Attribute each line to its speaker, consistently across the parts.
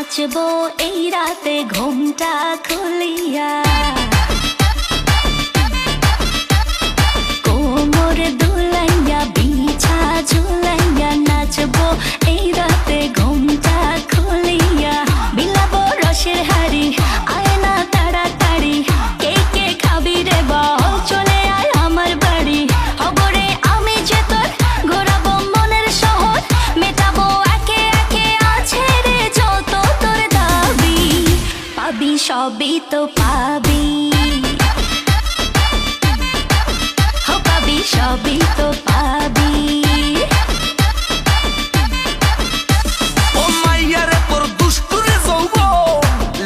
Speaker 1: নাচবো এই রাতে ঘুমটা খুলিয়া, কোমর দুলাইয়া বিছা ঝুলাইয়া নাচবো এই রাতে ঘুমটা খুলিয়া। বিলাবো রসের হাড়ি আয় না তাড়াতাড়ি, কে কে খাবি রে বল চলে আয় আমার বাড়ি। হবরে আমি যে তোর ঘোরাবো মনের শহর, মেটাবো একে একে আছে রে যত তোর দাবি। পাবি সবই তো পাবি, সবই তো পাবি।
Speaker 2: ও মাইয়ারে তোর দুষ্টুরে যৌবন,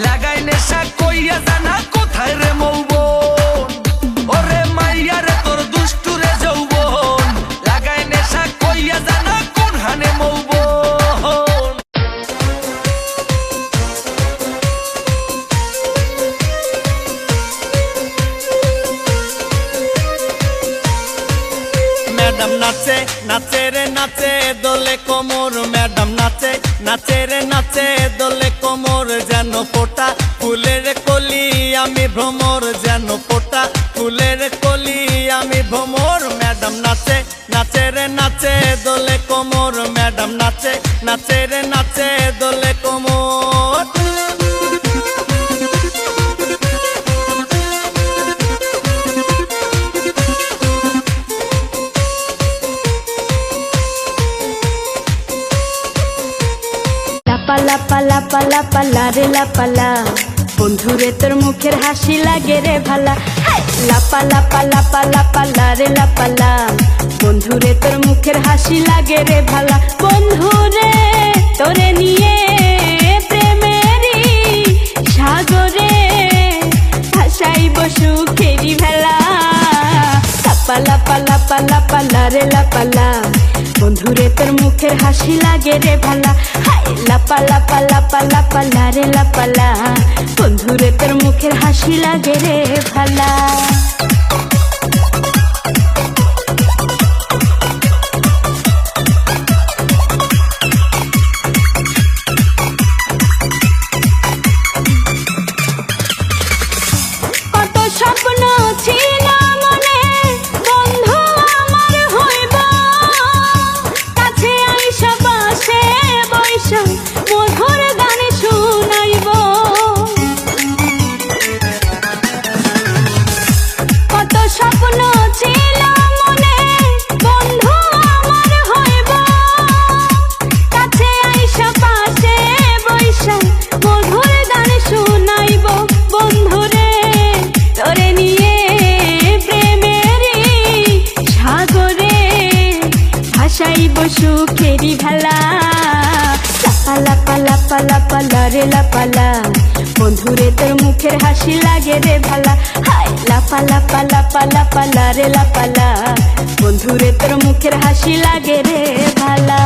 Speaker 2: লাগাই নেশা কইয়া জানা কোথায় রে মৌবন। ওরে মাইয়ারে তোর দুষ্টুরে যৌবন, লাগাই নেশা কইয়া জানা কোন হানে মৌবন। ম্যাডাম নাচে নাচে রে নাচে দোলে কোমর, ম্যাডাম নাচে নাচে রে নাচে দোলে কোমর। যেন ফোটা ফুলের কলি আমি ভ্রমর, যেন ফোটা ফুলের কলি আমি ভ্রমর। ম্যাডাম নাচে নাচে রে নাচে দোলে কোমর, ম্যাডাম নাচে নাচে রে নাচে দোলে কোমর।
Speaker 1: লাপালা পালা পালা পালা রে লাপালা, বন্ধুরে তোর মুখের হাসি লাগে রে ভালা। লাপালা পালা পালা পালা রে লাপালা, বন্ধুরে তোর মুখের হাসি লাগে রে ভালা। বন্ধুরে তোরে নিয়ে প্রেমেরই সাগরে ভাসাইব সুখেরি ভেলা। লাপালা পালা পালা পালা রে লাপালা, বন্ধুরে তোর মুখের হাসি লাগে রে ভালা। লাপালা পালা পালা পালা রে লাপালা, বন্ধুরে তোর মুখের হাসি লাগে রে ভালা। কত স্বপ্ন ছিল মনে বন্ধু আমার হইব, কাছে আইসা পাশে বৈশা মধুর গান শুনাইব। কত স্বপ্ন ছিল মনে বন্ধু আমার হইব, কাছে আইসা পাশে বৈশা মধুর গান শুনাইব। বন্ধুরে তোরে নিয়ে প্রেমেরই সাগরে ভাসাইব সুখেরি ভেলা। লাপালা পালা পালা পালা রে লাপালা, বন্ধুরে তোর মুখের হাসি লাগে রে ভালা। লাপালা পালা পালা পালা রে লাপালা, বন্ধুরে তোর মুখের হাসি লাগে রে ভালা।